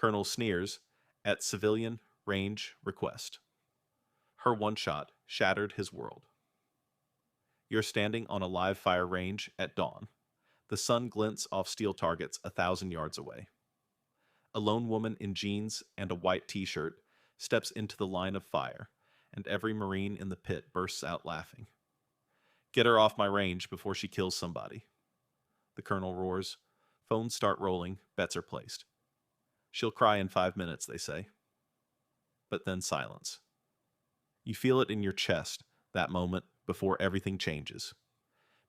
Colonel Sneers at civilian range request. Her one shot shattered his world. You're standing on a live fire range at dawn. The sun glints off steel targets 1,000 yards away. A lone woman in jeans and a white t-shirt steps into the line of fire, and every Marine in the pit bursts out laughing. Get her off my range before she kills somebody. The colonel roars. Phones start rolling, bets are placed. She'll cry in 5 minutes, they say. But then silence. You feel it in your chest, that moment before everything changes.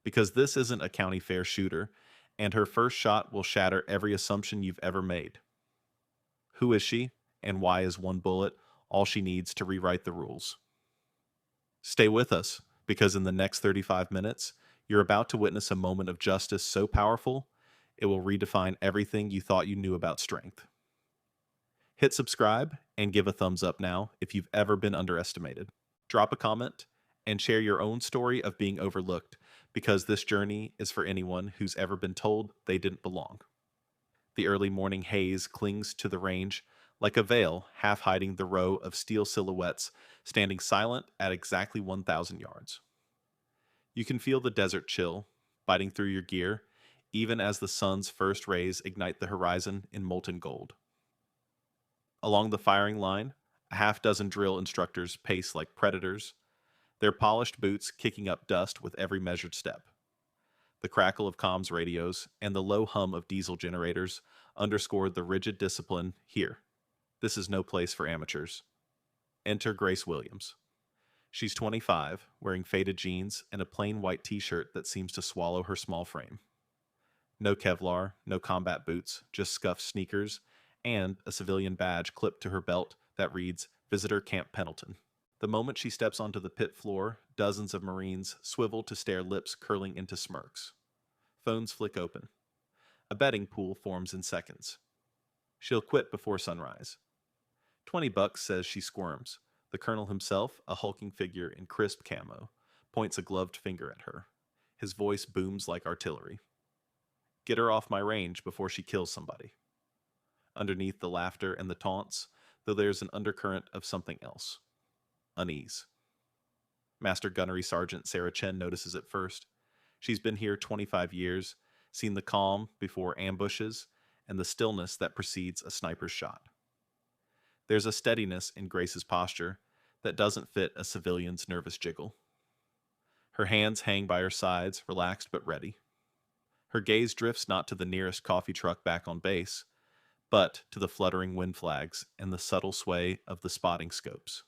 Because this isn't a county fair shooter, and her first shot will shatter every assumption you've ever made. Who is she, and why is one bullet all she needs to rewrite the rules? Stay with us, because in the next 35 minutes, you're about to witness a moment of justice so powerful, it will redefine everything you thought you knew about strength. Hit subscribe and give a thumbs up now if you've ever been underestimated. Drop a comment and share your own story of being overlooked, because this journey is for anyone who's ever been told they didn't belong. The early morning haze clings to the range like a veil, half hiding the row of steel silhouettes standing silent at exactly 1,000 yards. You can feel the desert chill biting through your gear, even as the sun's first rays ignite the horizon in molten gold. Along the firing line, a half-dozen drill instructors pace like predators, their polished boots kicking up dust with every measured step. The crackle of comms radios and the low hum of diesel generators underscore the rigid discipline here. This is no place for amateurs. Enter Grace Williams. She's 25, wearing faded jeans and a plain white t-shirt that seems to swallow her small frame. No Kevlar, no combat boots, just scuffed sneakers, and a civilian badge clipped to her belt that reads Visitor Camp Pendleton. The moment she steps onto the pit floor, dozens of Marines swivel to stare, lips curling into smirks. Phones flick open. A betting pool forms in seconds. She'll quit before sunrise. $20 says she squirms. The colonel himself, a hulking figure in crisp camo, points a gloved finger at her. His voice booms like artillery. Get her off my range before she kills somebody. Underneath the laughter and the taunts, though there's an undercurrent of something else. Unease. Master Gunnery Sergeant Sarah Chen notices it first. She's been here 25 years, seen the calm before ambushes, and the stillness that precedes a sniper's shot. There's a steadiness in Grace's posture that doesn't fit a civilian's nervous jiggle. Her hands hang by her sides, relaxed but ready. Her gaze drifts not to the nearest coffee truck back on base, but to the fluttering wind flags and the subtle sway of the spotting scopes.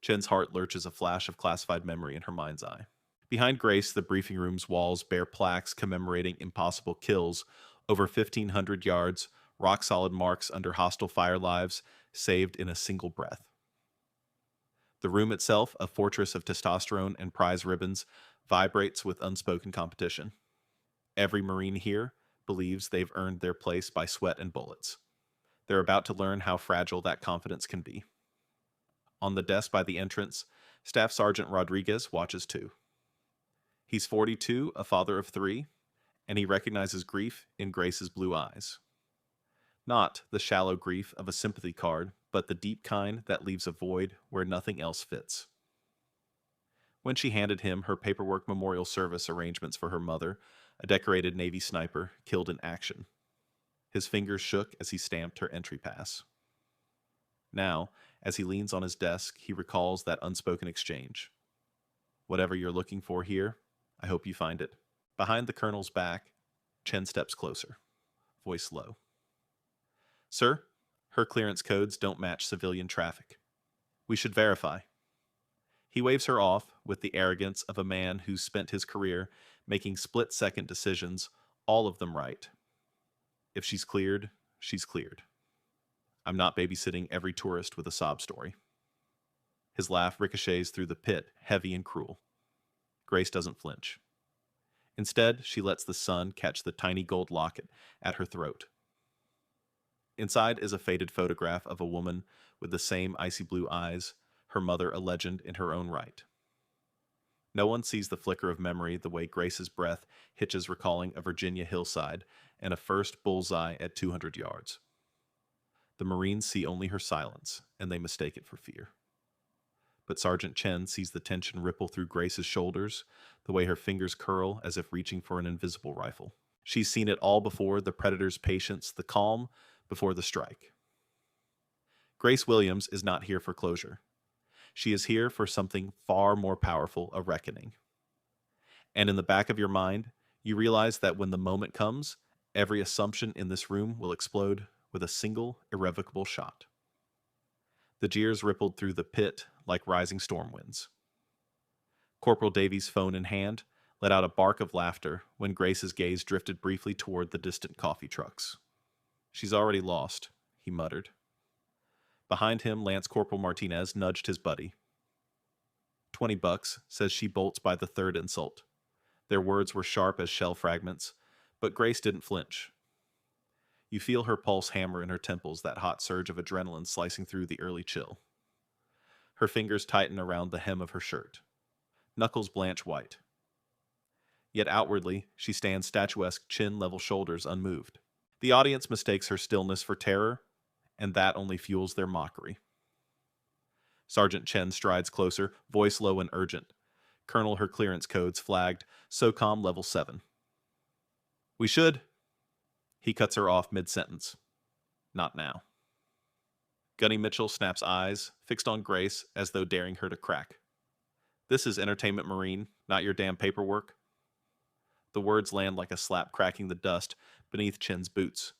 Chen's heart lurches, a flash of classified memory in her mind's eye. Behind Grace, the briefing room's walls bear plaques commemorating impossible kills over 1,500 yards, rock-solid marks under hostile fire lives, saved in a single breath. The room itself, a fortress of testosterone and prize ribbons, vibrates with unspoken competition. Every Marine here believes they've earned their place by sweat and bullets. They're about to learn how fragile that confidence can be. On the desk by the entrance, Staff Sergeant Rodriguez watches too. He's 42, a father of 3, and he recognizes grief in Grace's blue eyes. Not the shallow grief of a sympathy card, but the deep kind that leaves a void where nothing else fits. When she handed him her paperwork memorial service arrangements for her mother, a decorated Navy sniper killed in action, his fingers shook as he stamped her entry pass. Now, as he leans on his desk, he recalls that unspoken exchange. Whatever you're looking for here, I hope you find it. Behind the colonel's back, Chen steps closer, voice low. Sir, her clearance codes don't match civilian traffic. We should verify. He waves her off with the arrogance of a man who's spent his career making split-second decisions, all of them right. If she's cleared, she's cleared. I'm not babysitting every tourist with a sob story. His laugh ricochets through the pit, heavy and cruel. Grace doesn't flinch. Instead, she lets the sun catch the tiny gold locket at her throat. Inside is a faded photograph of a woman with the same icy blue eyes, her mother a legend in her own right. No one sees the flicker of memory the way Grace's breath hitches, recalling a Virginia hillside and a first bullseye at 200 yards. The Marines see only her silence, and they mistake it for fear. But Sergeant Chen sees the tension ripple through Grace's shoulders, the way her fingers curl as if reaching for an invisible rifle. She's seen it all before: the predator's patience, the calm before the strike. Grace Williams is not here for closure. She is here for something far more powerful, a reckoning. And in the back of your mind, you realize that when the moment comes, every assumption in this room will explode with a single irrevocable shot. The jeers rippled through the pit like rising storm winds. Corporal Davies, phone in hand, let out a bark of laughter when Grace's gaze drifted briefly toward the distant coffee trucks. "She's already lost," he muttered. Behind him, Lance Corporal Martinez nudged his buddy. $20, says she bolts by the third insult. Their words were sharp as shell fragments, but Grace didn't flinch. You feel her pulse hammer in her temples, that hot surge of adrenaline slicing through the early chill. Her fingers tighten around the hem of her shirt. Knuckles blanch white. Yet outwardly, she stands statuesque, chin-level shoulders unmoved. The audience mistakes her stillness for terror, and that only fuels their mockery. Sergeant Chen strides closer, voice low and urgent. Colonel, her clearance codes flagged, SOCOM level 7. "We should..." He cuts her off mid-sentence. "Not now." Gunny Mitchell snaps eyes, fixed on Grace as though daring her to crack. "This is Entertainment Marine, not your damn paperwork." The words land like a slap cracking the dust beneath Chen's boots.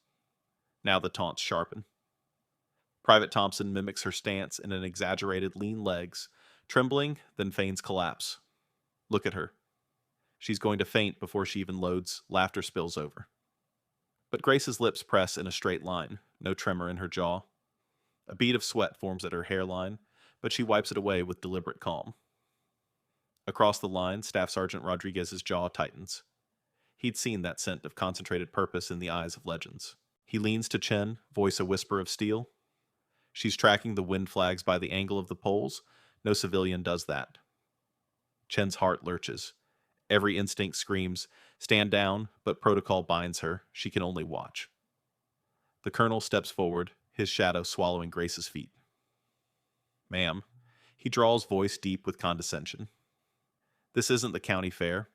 Now the taunts sharpen. Private Thompson mimics her stance in an exaggerated lean legs, trembling, then feigns collapse. Look at her. She's going to faint before she even loads. Laughter spills over. But Grace's lips press in a straight line, no tremor in her jaw. A bead of sweat forms at her hairline, but she wipes it away with deliberate calm. Across the line, Staff Sergeant Rodriguez's jaw tightens. He'd seen that scent of concentrated purpose in the eyes of legends. He leans to Chen, voice a whisper of steel. She's tracking the wind flags by the angle of the poles. No civilian does that. Chen's heart lurches. Every instinct screams, stand down, but protocol binds her. She can only watch. The colonel steps forward, his shadow swallowing Grace's feet. "Ma'am," he draws, voice deep with condescension. "This isn't the county fair.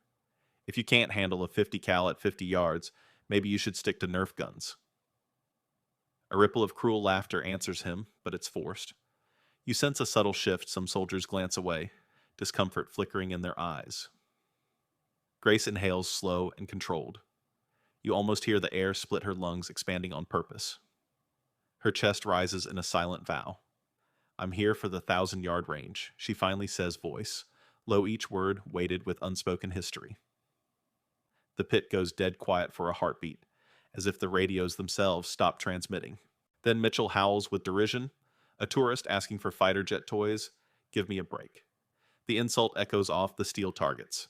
If you can't handle a 50 cal at 50 yards, maybe you should stick to Nerf guns." A ripple of cruel laughter answers him, but it's forced. You sense a subtle shift. Some soldiers glance away, discomfort flickering in their eyes. Grace inhales slow and controlled. You almost hear the air split her lungs, expanding on purpose. Her chest rises in a silent vow. "I'm here for the 1,000-yard range," she finally says, voice low, each word weighted with unspoken history. The pit goes dead quiet for a heartbeat, as if the radios themselves stop transmitting. Then Mitchell howls with derision. "A tourist asking for fighter jet toys? Give me a break." The insult echoes off the steel targets.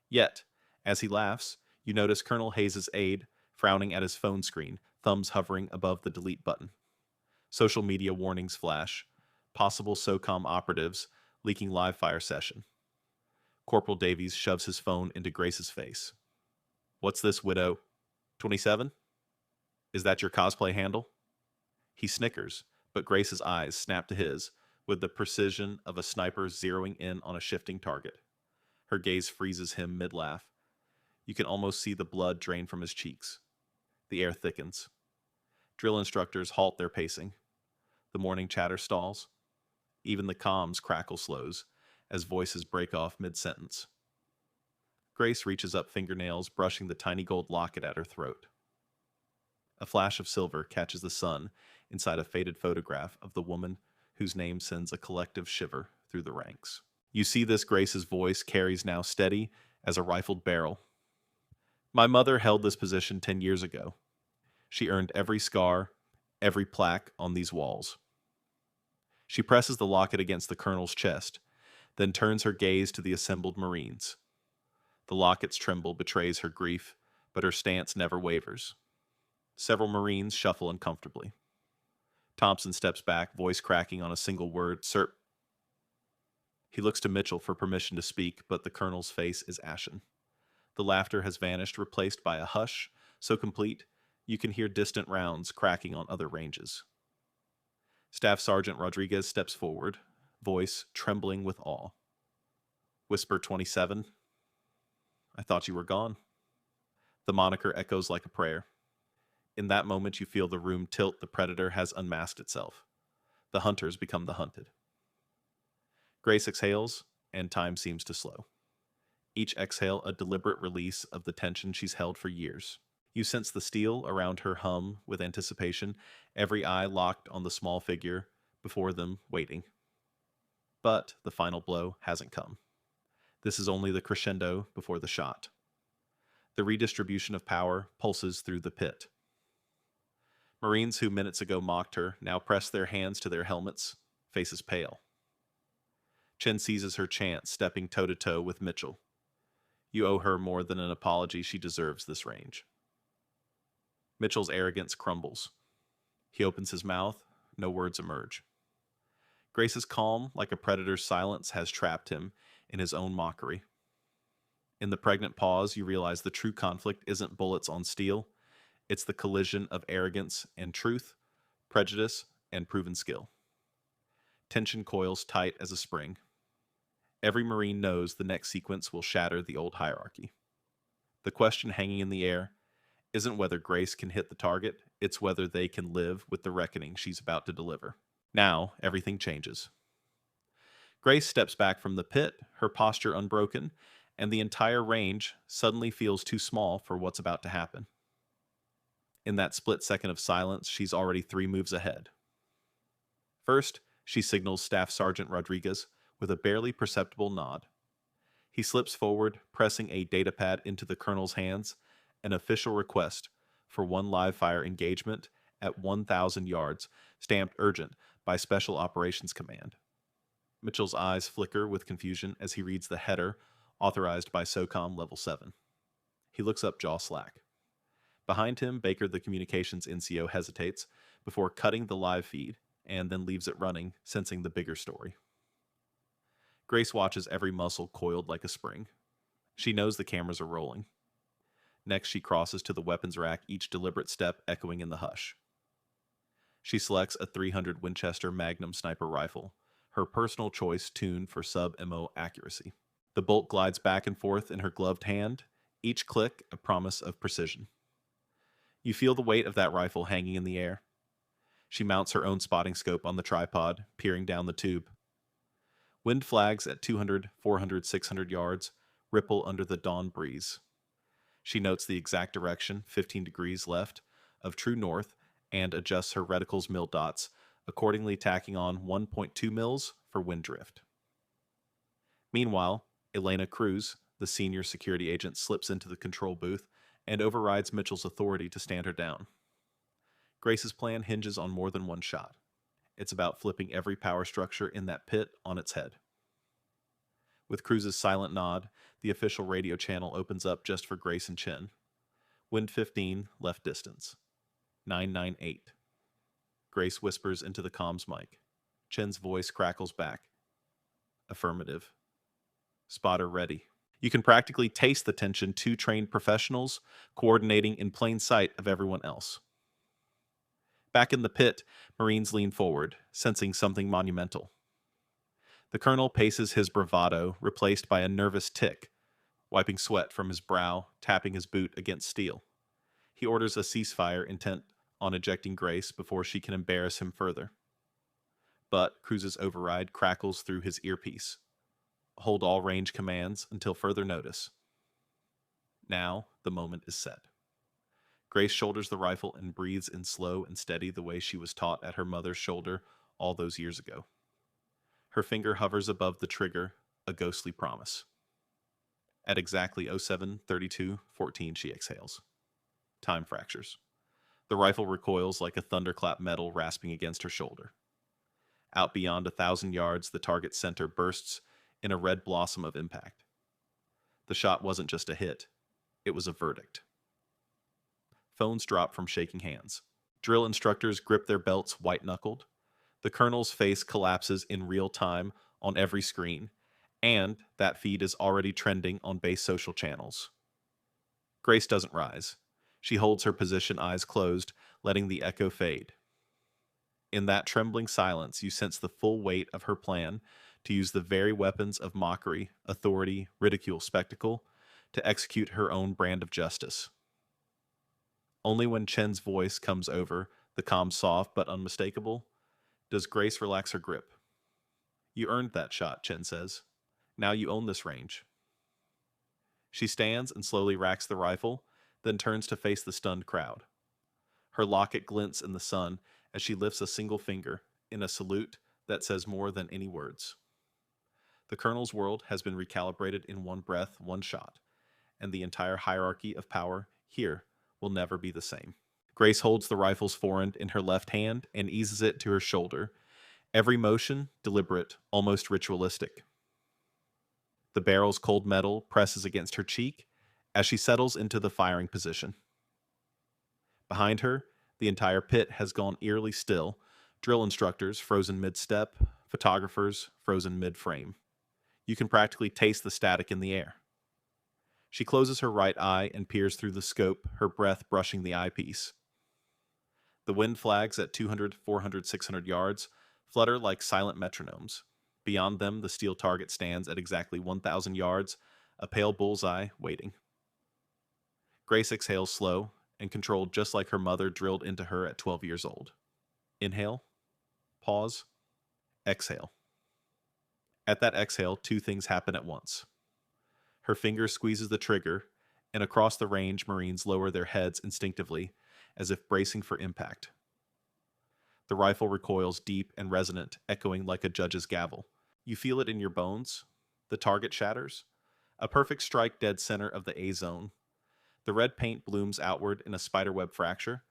Yet, as he laughs, you notice Colonel Hayes' aide frowning at his phone screen, thumbs hovering above the delete button. Social media warnings flash. Possible SOCOM operatives leaking live fire session. Corporal Davies shoves his phone into Grace's face. "What's this, widow? 27? Is that your cosplay handle?" He snickers, but Grace's eyes snap to his with the precision of a sniper zeroing in on a shifting target. Her gaze freezes him mid-laugh. You can almost see the blood drain from his cheeks. The air thickens. Drill instructors halt their pacing. The morning chatter stalls. Even the comms crackle slows as voices break off mid-sentence. Grace reaches up, fingernails brushing the tiny gold locket at her throat. A flash of silver catches the sun inside a faded photograph of the woman whose name sends a collective shiver through the ranks. You see this. Grace's voice carries now steady as a rifled barrel. "My mother held this position 10 years ago. She earned every scar, every plaque on these walls." She presses the locket against the colonel's chest, then turns her gaze to the assembled Marines. The locket's tremble betrays her grief, but her stance never wavers. Several Marines shuffle uncomfortably. Thompson steps back, voice cracking on a single word, "Sir." He looks to Mitchell for permission to speak, but the colonel's face is ashen. The laughter has vanished, replaced by a hush so complete you can hear distant rounds cracking on other ranges. Staff Sergeant Rodriguez steps forward, voice trembling with awe. Whisper 27. I thought you were gone. The moniker echoes like a prayer. In that moment, you feel the room tilt. The predator has unmasked itself. The hunters become the hunted. Grace exhales, and time seems to slow. Each exhale a deliberate release of the tension she's held for years. You sense the steel around her hum with anticipation, every eye locked on the small figure before them, waiting. But the final blow hasn't come. This is only the crescendo before the shot. The redistribution of power pulses through the pit. Marines who minutes ago mocked her now press their hands to their helmets, faces pale. Chen seizes her chance, stepping toe-to-toe with Mitchell. You owe her more than an apology. She deserves this range. Mitchell's arrogance crumbles. He opens his mouth. No words emerge. Grace's calm, like a predator's silence, has trapped him in his own mockery. In the pregnant pause, you realize the true conflict isn't bullets on steel. It's the collision of arrogance and truth, prejudice and proven skill. Tension coils tight as a spring. Every Marine knows the next sequence will shatter the old hierarchy. The question hanging in the air isn't whether Grace can hit the target, it's whether they can live with the reckoning she's about to deliver. Now, everything changes. Grace steps back from the pit, her posture unbroken, and the entire range suddenly feels too small for what's about to happen. In that split second of silence, she's already 3 moves ahead. First, she signals Staff Sergeant Rodriguez with a barely perceptible nod. He slips forward, pressing a datapad into the colonel's hands, an official request for 1 live-fire engagement at 1,000 yards, stamped urgent by Special Operations Command. Mitchell's eyes flicker with confusion as he reads the header authorized by SOCOM Level 7. He looks up, jaw slack. Behind him, Baker, the communications NCO, hesitates before cutting the live feed and then leaves it running, sensing the bigger story. Grace watches every muscle coiled like a spring. She knows the cameras are rolling. Next, she crosses to the weapons rack, each deliberate step echoing in the hush. She selects a .300 Winchester Magnum sniper rifle, her personal choice tuned for sub-MO accuracy. The bolt glides back and forth in her gloved hand, each click a promise of precision. You feel the weight of that rifle hanging in the air. She mounts her own spotting scope on the tripod, peering down the tube. Wind flags at 200, 400, 600 yards ripple under the dawn breeze. She notes the exact direction, 15 degrees left, of true north, and adjusts her reticle's mil dots, accordingly tacking on 1.2 mils for wind drift. Meanwhile, Elena Cruz, the senior security agent, slips into the control booth and overrides Mitchell's authority to stand her down. Grace's plan hinges on more than one shot. It's about flipping every power structure in that pit on its head. With Cruz's silent nod, the official radio channel opens up just for Grace and Chen. Wind 15, left distance. 998. Grace whispers into the comms mic. Chen's voice crackles back. Affirmative. Spotter ready. You can practically taste the tension, 2 trained professionals coordinating in plain sight of everyone else. Back in the pit, Marines lean forward, sensing something monumental. The colonel paces his bravado, replaced by a nervous tic, wiping sweat from his brow, tapping his boot against steel. He orders a ceasefire, intent on ejecting Grace before she can embarrass him further. But Cruz's override crackles through his earpiece. Hold all range commands until further notice. Now, the moment is set. Grace shoulders the rifle and breathes in slow and steady the way she was taught at her mother's shoulder all those years ago. Her finger hovers above the trigger, a ghostly promise. At exactly 07:32:14, she exhales. Time fractures. The rifle recoils like a thunderclap metal rasping against her shoulder. Out beyond 1,000 yards, the target's center bursts in a red blossom of impact. The shot wasn't just a hit. It was a verdict. Phones drop from shaking hands. Drill instructors grip their belts white-knuckled. The colonel's face collapses in real time on every screen, and that feed is already trending on base social channels. Grace doesn't rise. She holds her position, eyes closed, letting the echo fade. In that trembling silence, you sense the full weight of her plan to use the very weapons of mockery, authority, ridicule, spectacle to execute her own brand of justice. Only when Chen's voice comes over, the calm soft but unmistakable, does Grace relax her grip. You earned that shot, Chen says. Now you own this range. She stands and slowly racks the rifle, then turns to face the stunned crowd. Her locket glints in the sun as she lifts a single finger in a salute that says more than any words. The Colonel's world has been recalibrated in one breath, one shot, and the entire hierarchy of power here will never be the same. Grace holds the rifle's forend in her left hand and eases it to her shoulder, every motion deliberate, almost ritualistic. The barrel's cold metal presses against her cheek as she settles into the firing position. Behind her, the entire pit has gone eerily still, drill instructors frozen mid-step, photographers frozen mid-frame. You can practically taste the static in the air. She closes her right eye and peers through the scope, her breath brushing the eyepiece. The wind flags at 200, 400, 600 yards flutter like silent metronomes. Beyond them, the steel target stands at exactly 1,000 yards, a pale bullseye waiting. Grace exhales slow and controlled, just like her mother drilled into her at 12 years old. Inhale, pause, exhale. At that exhale, two things happen at once. Her finger squeezes the trigger, and across the range, Marines lower their heads instinctively, as if bracing for impact. The rifle recoils deep and resonant, echoing like a judge's gavel. You feel it in your bones. The target shatters. A perfect strike dead center of the A-zone. The red paint blooms outward in a spiderweb fracture.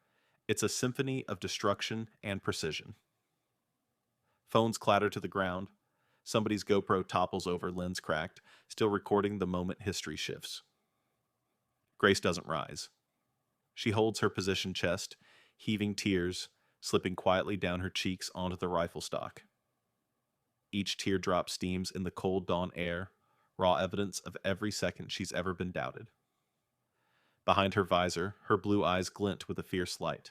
It's a symphony of destruction and precision. Phones clatter to the ground. Somebody's GoPro topples over, lens cracked, still recording the moment history shifts. Grace doesn't rise. She holds her position chest, heaving tears, slipping quietly down her cheeks onto the rifle stock. Each teardrop steams in the cold dawn air, raw evidence of every second she's ever been doubted. Behind her visor, her blue eyes glint with a fierce light.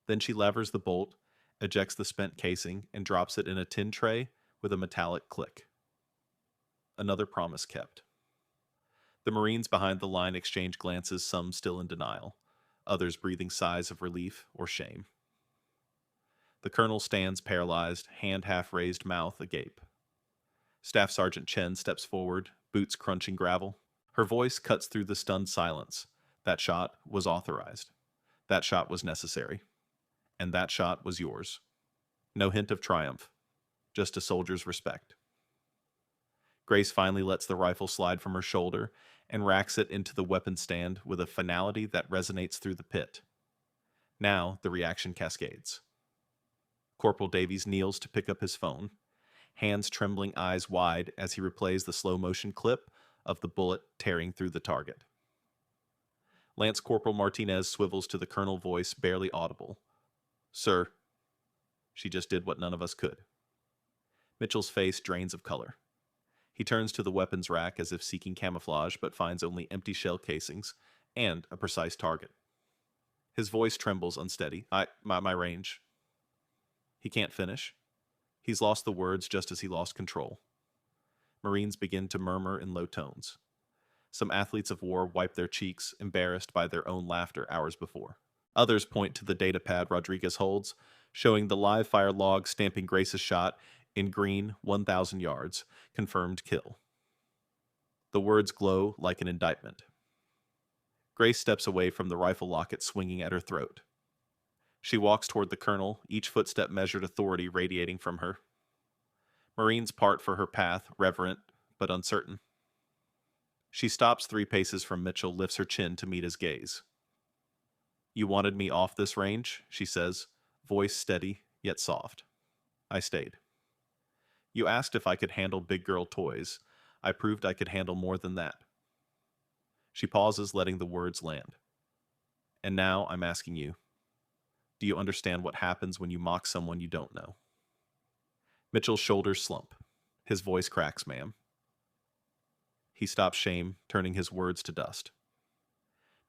Then she levers the bolt, ejects the spent casing, and drops it in a tin tray with a metallic click. Another promise kept. The Marines behind the line exchange glances, some still in denial, others breathing sighs of relief or shame. The Colonel stands paralyzed, hand half raised, mouth agape. Staff Sergeant Chen steps forward, boots crunching gravel. Her voice cuts through the stunned silence. That shot was authorized. That shot was necessary. And that shot was yours. No hint of triumph, just a soldier's respect. Grace finally lets the rifle slide from her shoulder and racks it into the weapon stand with a finality that resonates through the pit. Now the reaction cascades. Corporal Davies kneels to pick up his phone, hands trembling, eyes wide as he replays the slow-motion clip of the bullet tearing through the target. Lance Corporal Martinez swivels to the Colonel, voice barely audible. "Sir, she just did what none of us could." Mitchell's face drains of color. He turns to the weapons rack as if seeking camouflage, but finds only empty shell casings and a precise target. His voice trembles unsteady. My range. He can't finish. He's lost the words just as he lost control. Marines begin to murmur in low tones. Some athletes of war wipe their cheeks, embarrassed by their own laughter hours before. Others point to the data pad Rodriguez holds, showing the live fire log stamping Grace's shot in green, 1,000 yards, confirmed kill. The words glow like an indictment. Grace steps away from the rifle locket swinging at her throat. She walks toward the Colonel, each footstep measured authority radiating from her. Marines part for her path, reverent but uncertain. She stops 3 paces from Mitchell, lifts her chin to meet his gaze. "You wanted me off this range," she says, voice steady yet soft. "I stayed. You asked if I could handle big girl toys. I proved I could handle more than that." She pauses, letting the words land. "And now I'm asking you, do you understand what happens when you mock someone you don't know?" Mitchell's shoulders slump. His voice cracks, "Ma'am." He stops shame, turning his words to dust.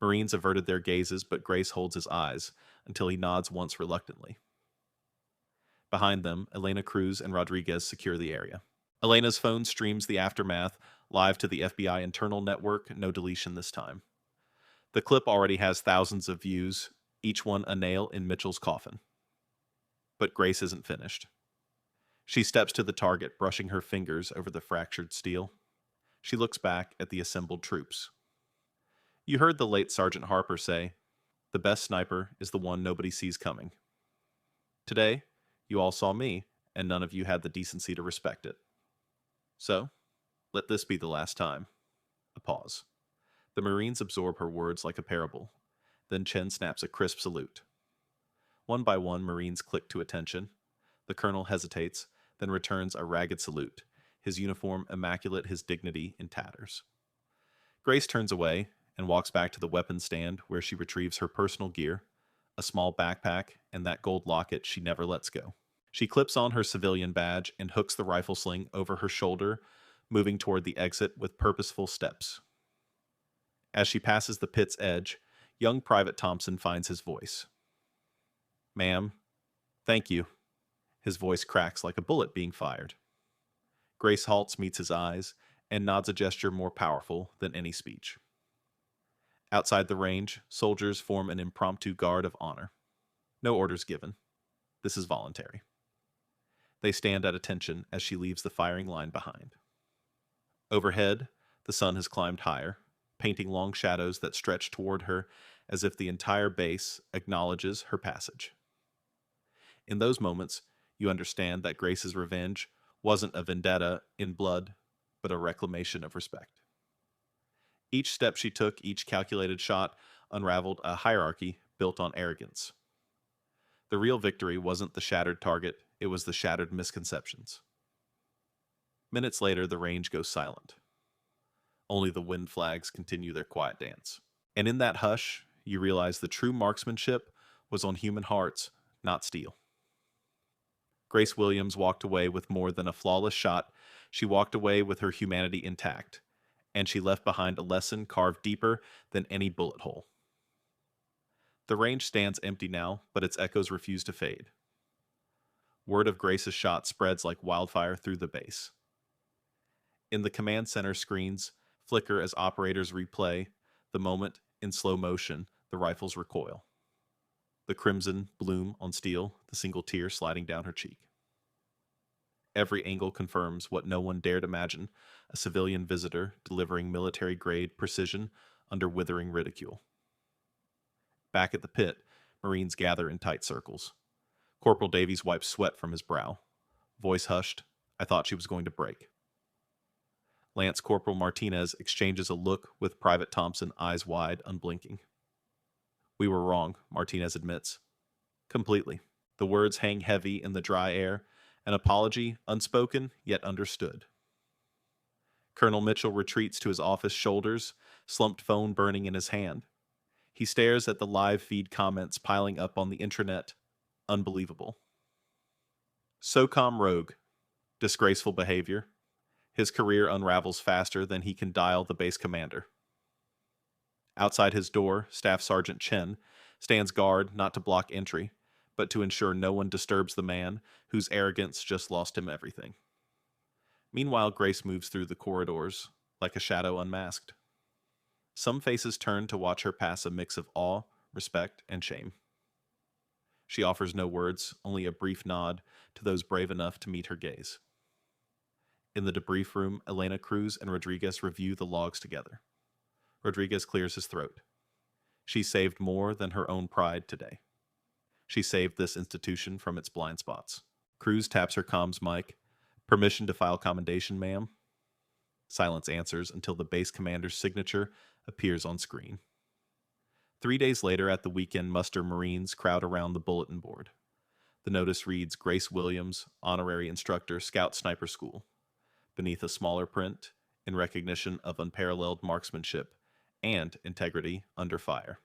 Marines averted their gazes, but Grace holds his eyes until he nods once reluctantly. Behind them, Elena Cruz and Rodriguez secure the area. Elena's phone streams the aftermath live to the FBI internal network, no deletion this time. The clip already has thousands of views, each one a nail in Mitchell's coffin. But Grace isn't finished. She steps to the target, brushing her fingers over the fractured steel. She looks back at the assembled troops. You heard the late Sergeant Harper say, "The best sniper is the one nobody sees coming." Today, you all saw me, and none of you had the decency to respect it. So, let this be the last time. A pause. The Marines absorb her words like a parable. Then Chen snaps a crisp salute. One by one, Marines click to attention. The colonel hesitates, then returns a ragged salute, his uniform immaculate, his dignity in tatters. Grace turns away and walks back to the weapons stand where she retrieves her personal gear, a small backpack, and that gold locket she never lets go. She clips on her civilian badge and hooks the rifle sling over her shoulder, moving toward the exit with purposeful steps. As she passes the pit's edge, young Private Thompson finds his voice. "Ma'am, thank you." His voice cracks like a bullet being fired. Grace halts, meets his eyes, and nods a gesture more powerful than any speech. Outside the range, soldiers form an impromptu guard of honor. No orders given. This is voluntary. They stand at attention as she leaves the firing line behind. Overhead, the sun has climbed higher, painting long shadows that stretch toward her as if the entire base acknowledges her passage. In those moments, you understand that Grace's revenge wasn't a vendetta in blood, but a reclamation of respect. Each step she took, each calculated shot, unraveled a hierarchy built on arrogance. The real victory wasn't the shattered target, it was the shattered misconceptions. Minutes later, the range goes silent. Only the wind flags continue their quiet dance. And in that hush, you realize the true marksmanship was on human hearts, not steel. Grace Williams walked away with more than a flawless shot. She walked away with her humanity intact, and she left behind a lesson carved deeper than any bullet hole. The range stands empty now, but its echoes refuse to fade. Word of Grace's shot spreads like wildfire through the base. In the command center, screens flicker as operators replay the moment in slow motion. The rifles recoil. The crimson bloom on steel, the single tear sliding down her cheek. Every angle confirms what no one dared imagine, a civilian visitor delivering military-grade precision under withering ridicule. Back at the pit, Marines gather in tight circles. Corporal Davies wipes sweat from his brow. Voice hushed. I thought she was going to break. Lance Corporal Martinez exchanges a look with Private Thompson, eyes wide, unblinking. We were wrong, Martinez admits. Completely. The words hang heavy in the dry air, an apology unspoken yet understood. Colonel Mitchell retreats to his office, shoulders, slumped phone burning in his hand. He stares at the live feed comments piling up on the intranet. Unbelievable. SOCOM rogue. Disgraceful behavior. His career unravels faster than he can dial the base commander. Outside his door, Staff Sergeant Chen stands guard not to block entry, but to ensure no one disturbs the man whose arrogance just lost him everything. Meanwhile, Grace moves through the corridors like a shadow unmasked. Some faces turn to watch her pass a mix of awe, respect, and shame. She offers no words, only a brief nod to those brave enough to meet her gaze. In the debrief room, Elena Cruz and Rodriguez review the logs together. Rodriguez clears his throat. She saved more than her own pride today. She saved this institution from its blind spots. Cruz taps her comms mic. Permission to file commendation, ma'am? Silence answers until the base commander's signature appears on screen. 3 days later at the weekend muster, Marines crowd around the bulletin board. The notice reads, Grace Williams, Honorary Instructor, Scout Sniper School. Beneath a smaller print, in recognition of unparalleled marksmanship and integrity under fire.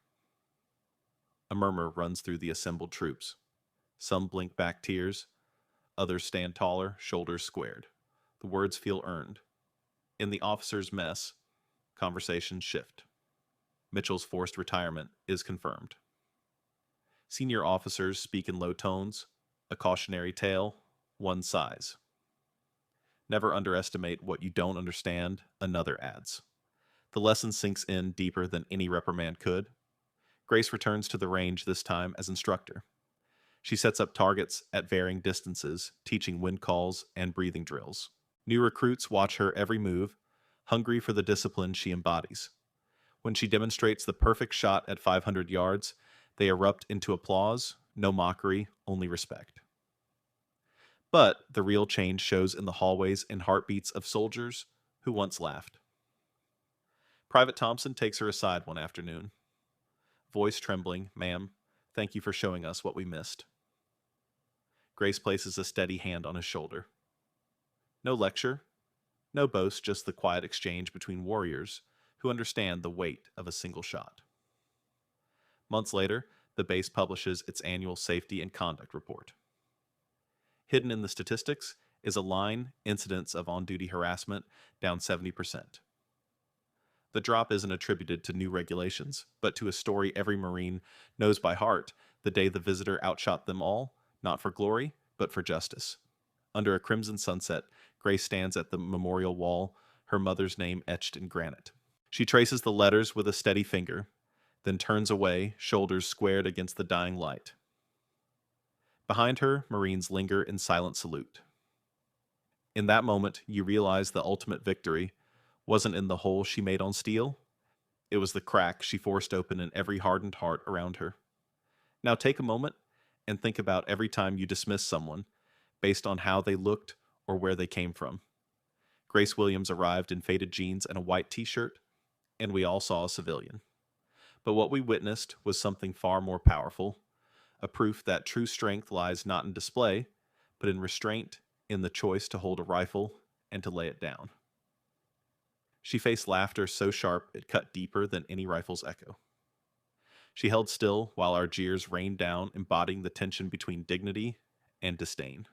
A murmur runs through the assembled troops. Some blink back tears, others stand taller, shoulders squared. The words feel earned. In the officers' mess, conversations shift. Mitchell's forced retirement is confirmed. Senior officers speak in low tones, A cautionary tale, one size. Never underestimate what you don't understand, another adds. The lesson sinks in deeper than any reprimand could. Grace returns to the range this time as instructor. She sets up targets at varying distances, teaching wind calls and breathing drills. New recruits watch her every move, hungry for the discipline she embodies. When she demonstrates the perfect shot at 500 yards, they erupt into applause, no mockery, only respect. But the real change shows in the hallways and heartbeats of soldiers who once laughed. Private Thompson takes her aside one afternoon. Voice trembling, "Ma'am, thank you for showing us what we missed." Grace places a steady hand on his shoulder. No lecture, no boast, just the quiet exchange between warriors who understand the weight of a single shot. Months later, the base publishes its annual safety and conduct report. Hidden in the statistics is a line, incidents of on-duty harassment down 70%. The drop isn't attributed to new regulations, but to a story every Marine knows by heart, the day the visitor outshot them all, not for glory, but for justice. Under a crimson sunset, Grace stands at the memorial wall, her mother's name etched in granite. She traces the letters with a steady finger, then turns away, shoulders squared against the dying light. Behind her, Marines linger in silent salute. In that moment, you realize the ultimate victory wasn't in the hole she made on steel. It was the crack she forced open in every hardened heart around her. Now take a moment and think about every time you dismiss someone based on how they looked or where they came from. Grace Williams arrived in faded jeans and a white t-shirt, and we all saw a civilian. But what we witnessed was something far more powerful, a proof that true strength lies not in display, but in restraint, in the choice to hold a rifle and to lay it down. She faced laughter so sharp it cut deeper than any rifle's echo. She held still while our jeers rained down, embodying the tension between dignity and disdain.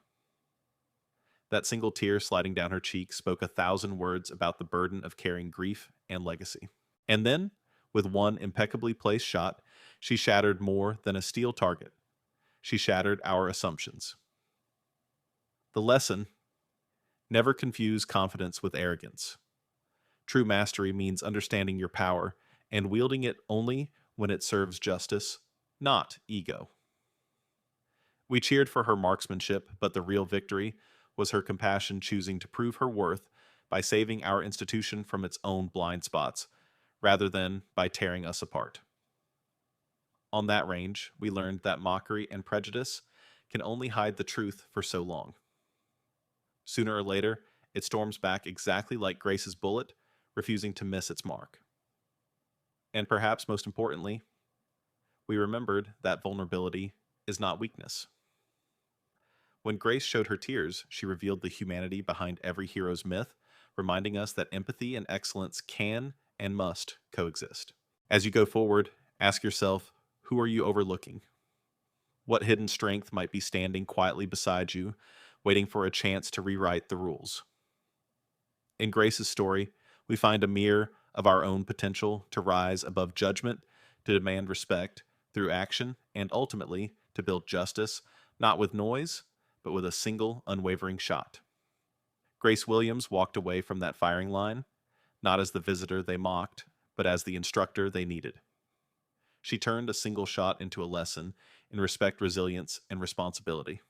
That single tear sliding down her cheek spoke 1,000 words about the burden of carrying grief and legacy. And then, with one impeccably placed shot, she shattered more than a steel target. She shattered our assumptions. The lesson: never confuse confidence with arrogance. True mastery means understanding your power and wielding it only when it serves justice, not ego. We cheered for her marksmanship, but the real victory was her compassion choosing to prove her worth by saving our institution from its own blind spots, rather than by tearing us apart. On that range, we learned that mockery and prejudice can only hide the truth for so long. Sooner or later, it storms back exactly like Grace's bullet, refusing to miss its mark. And perhaps most importantly, we remembered that vulnerability is not weakness. When Grace showed her tears, she revealed the humanity behind every hero's myth, reminding us that empathy and excellence can and must coexist. As you go forward, ask yourself, who are you overlooking? What hidden strength might be standing quietly beside you, waiting for a chance to rewrite the rules? In Grace's story, we find a mirror of our own potential to rise above judgment, to demand respect through action, and ultimately to build justice, not with noise, but with a single unwavering shot. Grace Williams walked away from that firing line, not as the visitor they mocked, but as the instructor they needed. She turned a single shot into a lesson in respect, resilience, and responsibility.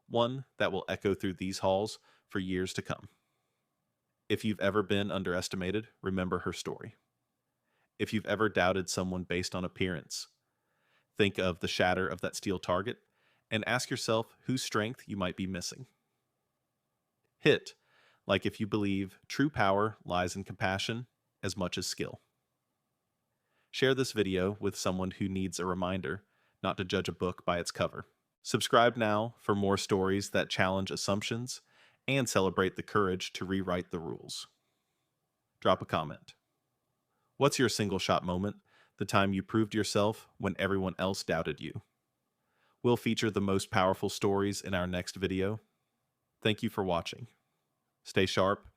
One that will echo through these halls for years to come. If you've ever been underestimated, remember her story. If you've ever doubted someone based on appearance, think of the shatter of that steel target and ask yourself whose strength you might be missing. Hit, like if you believe true power lies in compassion as much as skill. Share this video with someone who needs a reminder not to judge a book by its cover. Subscribe now for more stories that challenge assumptions and celebrate the courage to rewrite the rules. Drop a comment. What's your single shot moment, the time you proved yourself when everyone else doubted you? We'll feature the most powerful stories in our next video. Thank you for watching. Stay sharp,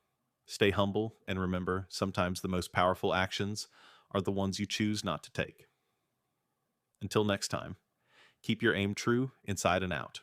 stay humble, and remember, sometimes the most powerful actions are the ones you choose not to take. Until next time, keep your aim true inside and out.